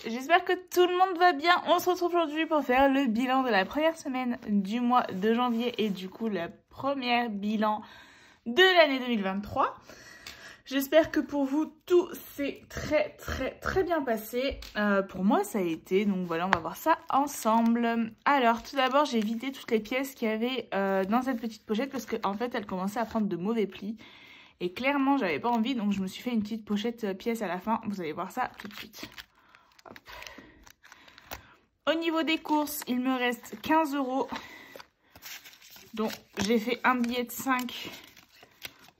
j'espère que tout le monde va bien. On se retrouve aujourd'hui pour faire le bilan de la première semaine du mois de janvier et du coup le premier bilan de l'année 2023. J'espère que pour vous tout s'est très bien passé. Pour moi ça a été, donc voilà, on va voir ça ensemble. Alors tout d'abord j'ai vidé toutes les pièces qu'il y avait dans cette petite pochette parce qu'en fait elle commençait à prendre de mauvais plis. Et clairement j'avais pas envie, donc je me suis fait une petite pochette pièce à la fin. Vous allez voir ça tout de suite. Hop. Au niveau des courses, il me reste 15 €. Donc j'ai fait un billet de 5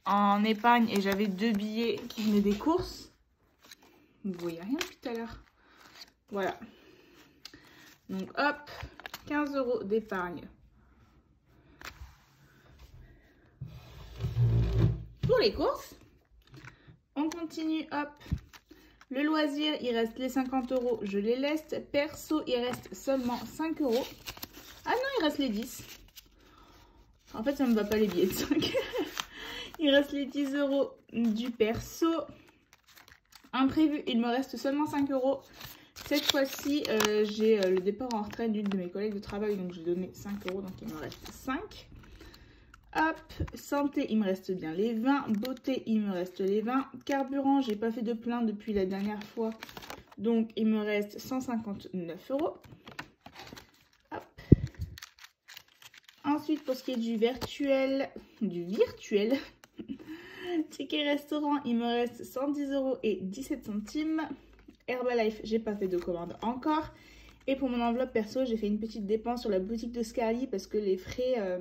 en épargne et j'avais 2 billets qui venaient des courses. Vous voyez rien depuis tout à l'heure. Voilà. Donc hop, 15 € d'épargne. Pour les courses, on continue, hop. Le loisir, il reste les 50 €, je les laisse. Perso, il reste seulement 5 €. Ah non, il reste les 10. En fait, ça ne me va pas les billets de 5. Il reste les 10 € du perso. Imprévu, il me reste seulement 5 €. Cette fois-ci, j'ai le départ en retraite d'une de mes collègues de travail, donc j'ai donné 5 €, donc il me reste 5. Hop, santé, il me reste bien les 20. Beauté, il me reste les 20. Carburant, j'ai pas fait de plein depuis la dernière fois. Donc, il me reste 159 €. Hop. Ensuite, pour ce qui est du virtuel, ticket restaurant, il me reste 110 € et 17 centimes. Herbalife, j'ai pas fait de commande encore. Et pour mon enveloppe perso, j'ai fait une petite dépense sur la boutique de Scarly parce que les frais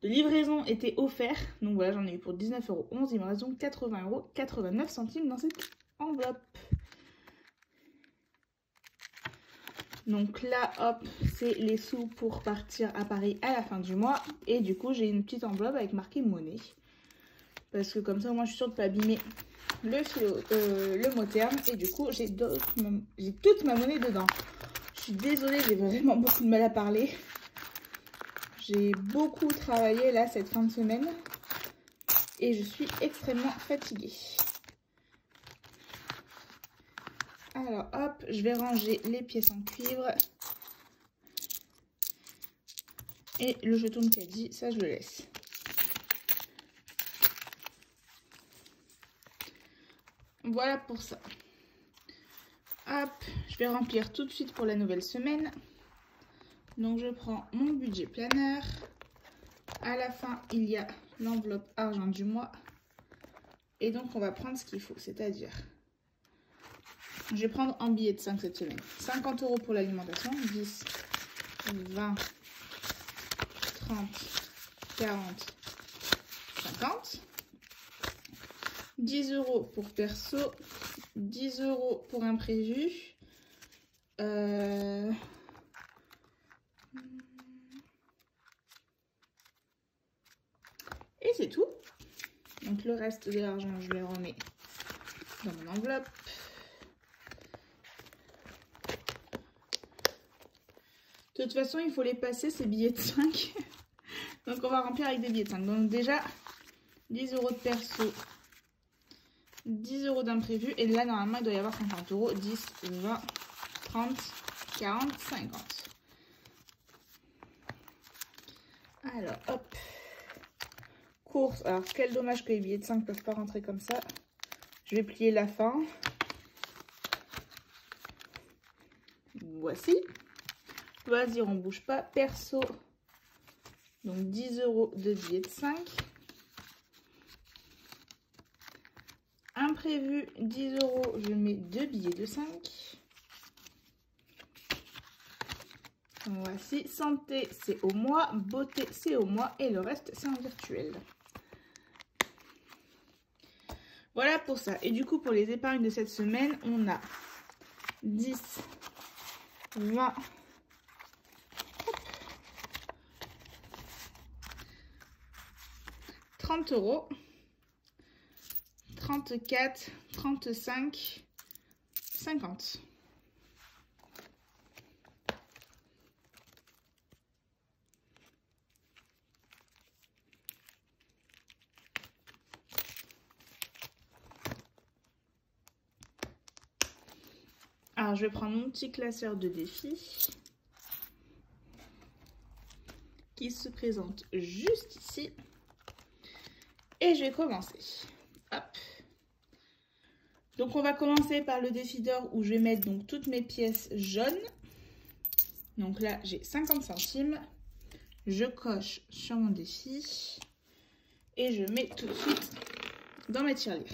de livraison était offert, donc voilà, j'en ai eu pour 19,11 €. Il me reste donc 80,89 € dans cette enveloppe. Donc là, hop, c'est les sous pour partir à Paris à la fin du mois. Et du coup, j'ai une petite enveloppe avec marqué monnaie. Parce que comme ça, moi, je suis sûre de ne pas abîmer le mot terme. Et du coup, j'ai toute ma monnaie dedans. Je suis désolée, j'ai vraiment beaucoup de mal à parler. J'ai beaucoup travaillé là cette fin de semaine et je suis extrêmement fatiguée. Alors hop, je vais ranger les pièces en cuivre. Et le jeton de caddie, ça je le laisse. Voilà pour ça. Hop, je vais remplir tout de suite pour la nouvelle semaine. Donc je prends mon budget planeur. À la fin, il y a l'enveloppe argent du mois. Et donc on va prendre ce qu'il faut, c'est-à-dire, je vais prendre en billet de 5 cette semaine. 50 € pour l'alimentation, 10, 20, 30, 40, 50. 10 € pour perso, 10 € pour imprévu. Et c'est tout. Donc le reste de l'argent, je le remets dans mon enveloppe. De toute façon, il faut les passer, ces billets de 5. Donc on va remplir avec des billets de 5. Donc déjà, 10 € de perso, 10 € d'imprévu. Et là, normalement, il doit y avoir 50 €. 10, 20, 30, 40, 50. Alors, hop. Course. Alors, quel dommage que les billets de 5 ne peuvent pas rentrer comme ça. Je vais plier la fin. Voici. Loisir, on ne bouge pas. Perso, donc 10 € de billets de 5. Imprévu, 10 €, je mets 2 billets de 5. Voici, santé, c'est au mois. Beauté, c'est au mois. Et le reste, c'est en virtuel. Voilà pour ça. Et du coup, pour les épargnes de cette semaine, on a 10, 20, 30 €, 34, 35, 50. Alors, Alors, je vais prendre mon petit classeur de défis qui se présente juste ici. Et je vais commencer. Hop. Donc, on va commencer par le défi d'or où je vais mettre donc toutes mes pièces jaunes. Donc là, j'ai 50 centimes. Je coche sur mon défi. Et je mets tout de suite dans ma tirelire.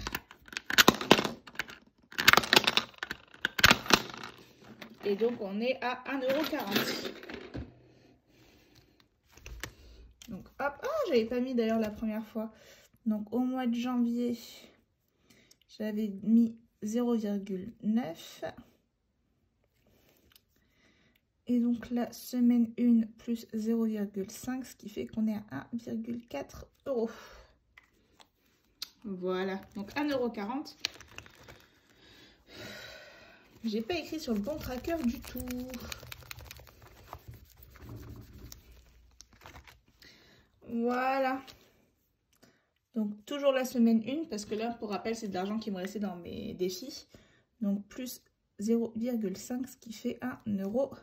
Et donc, on est à 1,40 €. Donc, hop. Ah, j'avais pas mis d'ailleurs la première fois. Donc, au mois de janvier, j'avais mis 0,9. Et donc, la semaine 1 plus 0,5, ce qui fait qu'on est à 1,4 €. Voilà. Donc, 1,40 €. J'ai pas écrit sur le bon tracker du tout. Voilà. Donc, toujours la semaine 1, parce que là, pour rappel, c'est de l'argent qui me restait dans mes défis. Donc, plus 0,5, ce qui fait 1,40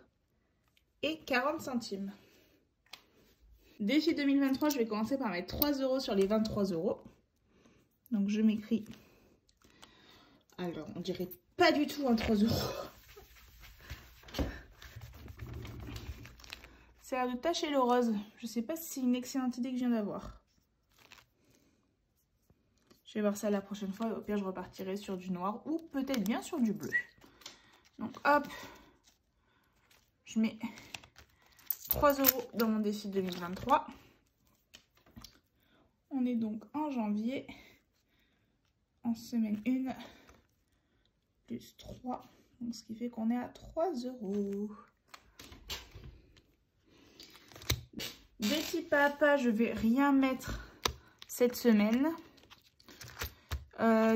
€. Défi 2023, je vais commencer par mettre 3 € sur les 23 €. Donc, je m'écris. Alors, on dirait pas du tout un 3 €. Ça a l'air de tacher le rose. Je sais pas si c'est une excellente idée que je viens d'avoir. Je vais voir ça la prochaine fois. Au pire, je repartirai sur du noir ou peut-être bien sur du bleu. Donc, hop. Je mets 3 € dans mon défi 2023. On est donc en janvier. En semaine 1. Plus 3. Donc, ce qui fait qu'on est à 3 €. Défi papa, je vais rien mettre cette semaine.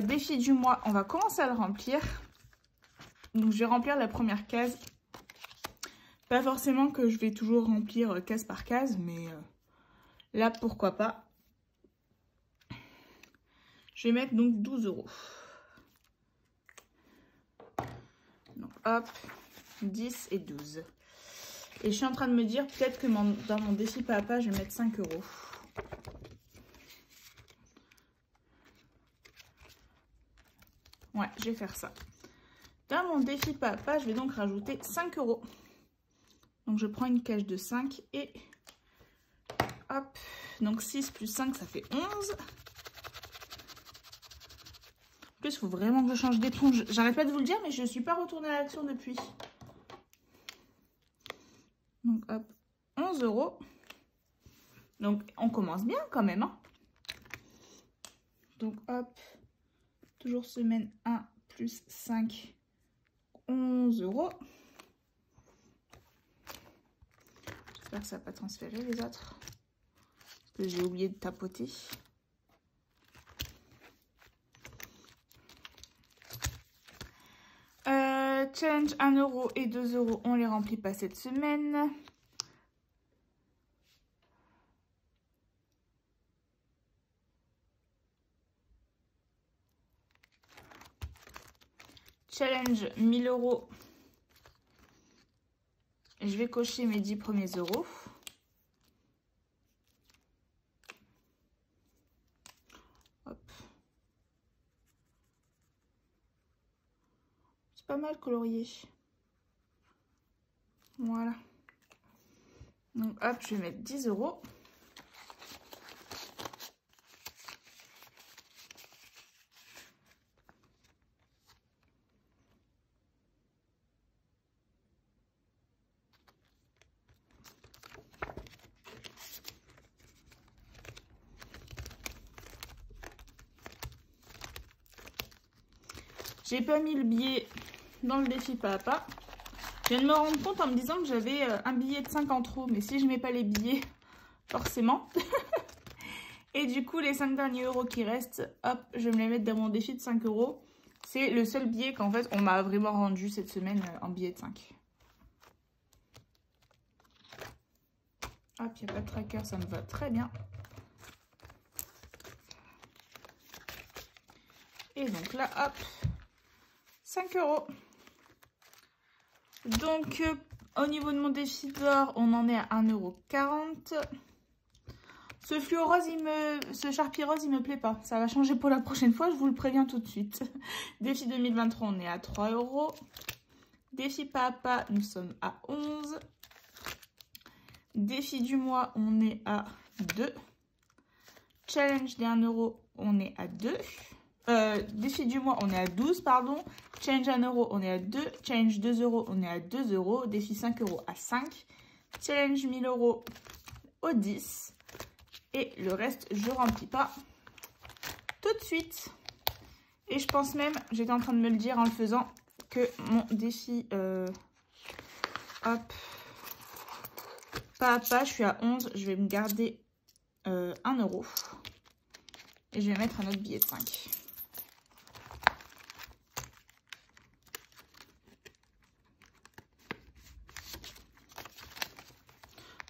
Défi du mois, on va commencer à le remplir. Donc, je vais remplir la première case. Pas forcément que je vais toujours remplir case par case, mais là, pourquoi pas. Je vais mettre donc 12 €. Donc, hop, 10 et 12. Et je suis en train de me dire, peut-être que dans mon défi papa, je vais mettre 5 €. Ouais, je vais faire ça. Dans mon défi papa, je vais donc rajouter 5 €. Donc, je prends une cage de 5 et hop. Donc, 6 plus 5, ça fait 11. En plus, il faut vraiment que je change d'éponge. J'arrête pas de vous le dire, mais je ne suis pas retournée à l'action depuis. Donc, hop, 11 €. Donc, on commence bien quand même. Hein. Donc, hop, toujours semaine 1 plus 5, 11 €. J'espère que ça n'a pas transféré les autres. Parce que j'ai oublié de tapoter. Challenge 1 € et 2 €, on les remplit pas cette semaine. Challenge 1000 €. Je vais cocher mes 10 premiers euros. Hop. C'est pas mal colorié. Voilà. Donc hop, je vais mettre 10 €. J'ai pas mis le billet dans le défi papa. Je viens de me rendre compte en me disant que j'avais un billet de 5 en trop. Mais si je mets pas les billets, forcément. Et du coup, les 5 derniers euros qui restent, hop, je vais me les mettre dans mon défi de 5 €. C'est le seul billet qu'en fait, on m'a vraiment rendu cette semaine en billet de 5. Hop, il n'y a pas de tracker, ça me va très bien. Et donc là, hop, 5 €. Donc, au niveau de mon défi d'or, on en est à 1,40 €. Ce fluo rose, ce Sharpie rose, il me plaît pas. Ça va changer pour la prochaine fois, je vous le préviens tout de suite. Défi 2023, on est à 3 €. Défi papa, nous sommes à 11. Défi du mois, on est à 2. Challenge des 1 €, on est à 2. Défi du mois, on est à 12, pardon. Challenge 1 €, on est à 2. Challenge 2 €, on est à 2 €. Défi 5 € à 5. Challenge 1000 € au 10. Et le reste, je remplis pas tout de suite. Et je pense même, j'étais en train de me le dire en le faisant, que mon défi... hop. Pas, je suis à 11. Je vais me garder 1 €. Et je vais mettre un autre billet de 5.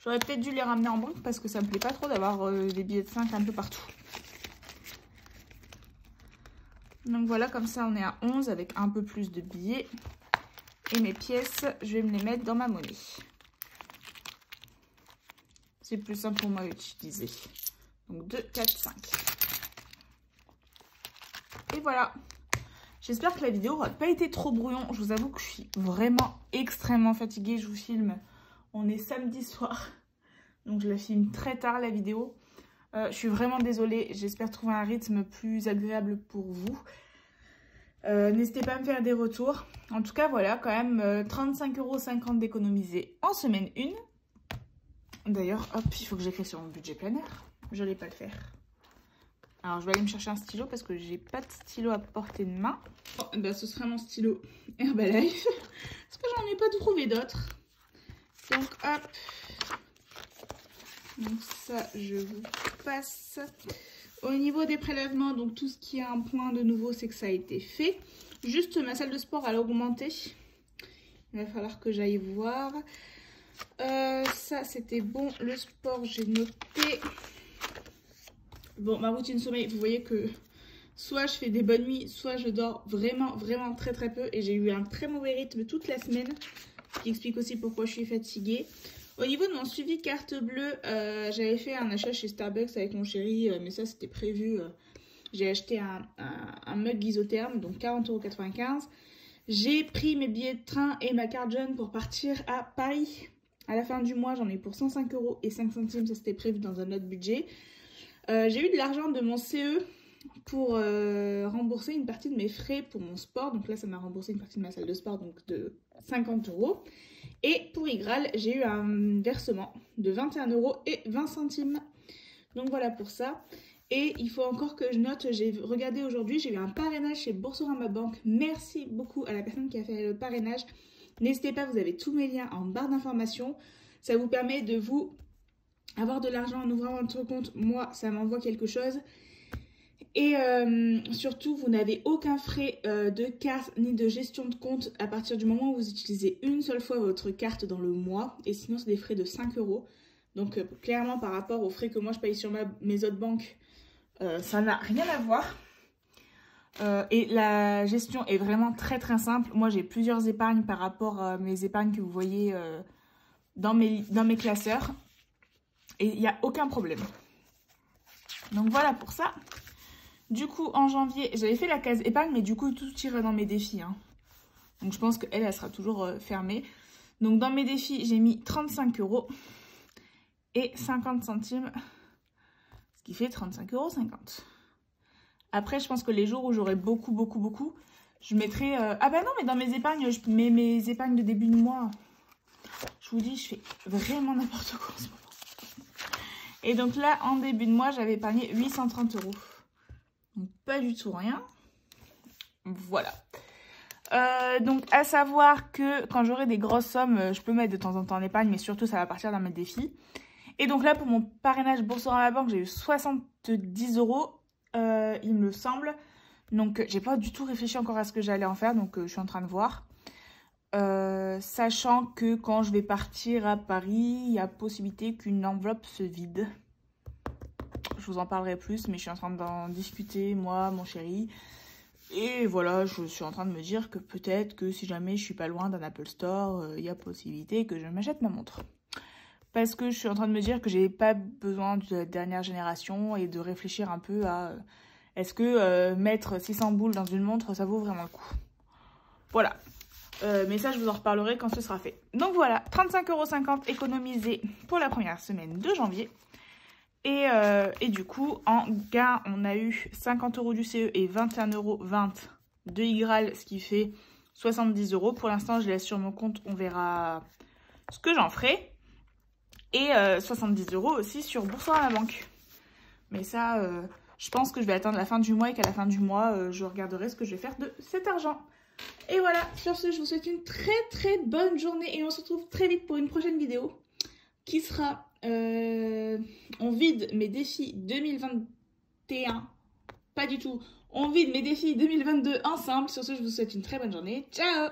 J'aurais peut-être dû les ramener en banque parce que ça me plaît pas trop d'avoir des billets de 5 un peu partout. Donc voilà, comme ça on est à 11 avec un peu plus de billets. Et mes pièces, je vais me les mettre dans ma monnaie. C'est plus simple pour moi à utiliser. Donc 2, 4, 5. Et voilà. J'espère que la vidéo n'aura pas été trop brouillon. Je vous avoue que je suis vraiment extrêmement fatiguée. Je vous filme. On est samedi soir. Donc je la filme très tard la vidéo. Je suis vraiment désolée. J'espère trouver un rythme plus agréable pour vous. N'hésitez pas à me faire des retours. En tout cas, voilà, quand même 35,50 € d'économiser en semaine 1. D'ailleurs, hop, il faut que j'écrive sur mon budget planner. Je n'allais pas le faire. Alors, je vais aller me chercher un stylo parce que j'ai pas de stylo à portée de main. Oh, ben, ce sera mon stylo Herbalife. Parce que j'en ai pas trouvé d'autres. Donc, hop. Donc, ça, je vous passe. Au niveau des prélèvements, donc tout ce qui a un point de nouveau, c'est que ça a été fait. Juste, ma salle de sport, elle a augmenté. Il va falloir que j'aille voir. Ça, c'était bon. Le sport, j'ai noté. Bon, ma routine sommeil, vous voyez que soit je fais des bonnes nuits, soit je dors vraiment, vraiment très, très peu. Et j'ai eu un très mauvais rythme toute la semaine, ce qui explique aussi pourquoi je suis fatiguée. Au niveau de mon suivi carte bleue, j'avais fait un achat chez Starbucks avec mon chéri, mais ça, c'était prévu. J'ai acheté un mug isotherme, donc 40,95 €. J'ai pris mes billets de train et ma carte jeune pour partir à Paris. À la fin du mois, j'en ai pour 105,05 €. Ça, c'était prévu dans un autre budget. J'ai eu de l'argent de mon CE pour rembourser une partie de mes frais pour mon sport. Donc là, ça m'a remboursé une partie de ma salle de sport, donc de 50 €. Et pour Igral, j'ai eu un versement de 21,20 €. Donc voilà pour ça. Et il faut encore que je note, j'ai regardé aujourd'hui, j'ai eu un parrainage chez Boursorama Banque. Merci beaucoup à la personne qui a fait le parrainage. N'hésitez pas, vous avez tous mes liens en barre d'informations. Ça vous permet de vous avoir de l'argent en ouvrant votre compte. Moi, ça m'envoie quelque chose. Et surtout, vous n'avez aucun frais de carte ni de gestion de compte à partir du moment où vous utilisez une seule fois votre carte dans le mois. Et sinon, c'est des frais de 5 €. Donc, clairement, par rapport aux frais que moi, je paye sur mes autres banques, ça n'a rien à voir. Et la gestion est vraiment très, très simple. Moi, j'ai plusieurs épargnes par rapport à mes épargnes que vous voyez dans mes classeurs. Et il n'y a aucun problème. Donc, voilà pour ça. Du coup, en janvier, j'avais fait la case épargne, mais du coup, tout irait dans mes défis. Hein. Donc, je pense qu'elle, elle sera toujours fermée. Donc, dans mes défis, j'ai mis 35 € et 50 centimes, ce qui fait 35,50 €. Après, je pense que les jours où j'aurai beaucoup, je mettrai... Ah bah non, mais dans mes épargnes, je mets mes épargnes de début de mois. Je vous dis, je fais vraiment n'importe quoi en ce moment. Et donc là, en début de mois, j'avais épargné 830 €. Donc, pas du tout rien. Voilà. Donc, à savoir que quand j'aurai des grosses sommes, je peux mettre de temps en temps en épargne, mais surtout, ça va partir dans mes défis. Et donc là, pour mon parrainage Boursorama Banque, j'ai eu 70 €, il me semble. Donc, j'ai pas du tout réfléchi encore à ce que j'allais en faire, donc je suis en train de voir. Sachant que quand je vais partir à Paris, il y a possibilité qu'une enveloppe se vide. Je vous en parlerai plus, mais je suis en train d'en discuter, moi, mon chéri. Et voilà, je suis en train de me dire que peut-être que si jamais je suis pas loin d'un Apple Store, il y a possibilité que je m'achète ma montre. Parce que je suis en train de me dire que j'ai pas besoin de la dernière génération et de réfléchir un peu à est-ce que mettre 600 boules dans une montre, ça vaut vraiment le coup. Voilà. Mais ça, je vous en reparlerai quand ce sera fait. Donc voilà, 35,50 € économisés pour la première semaine de janvier. Et du coup, en gain, on a eu 50 € du CE et 21,20 € de Igral, ce qui fait 70 €. Pour l'instant, je laisse sur mon compte, on verra ce que j'en ferai. Et 70 € aussi sur Boursorama Banque. Mais ça, je pense que je vais attendre la fin du mois et qu'à la fin du mois, je regarderai ce que je vais faire de cet argent. Et voilà, sur ce, je vous souhaite une très bonne journée et on se retrouve très vite pour une prochaine vidéo qui sera on vide mes défis 2021, pas du tout, on vide mes défis 2022 ensemble. Sur ce, je vous souhaite une très bonne journée, ciao.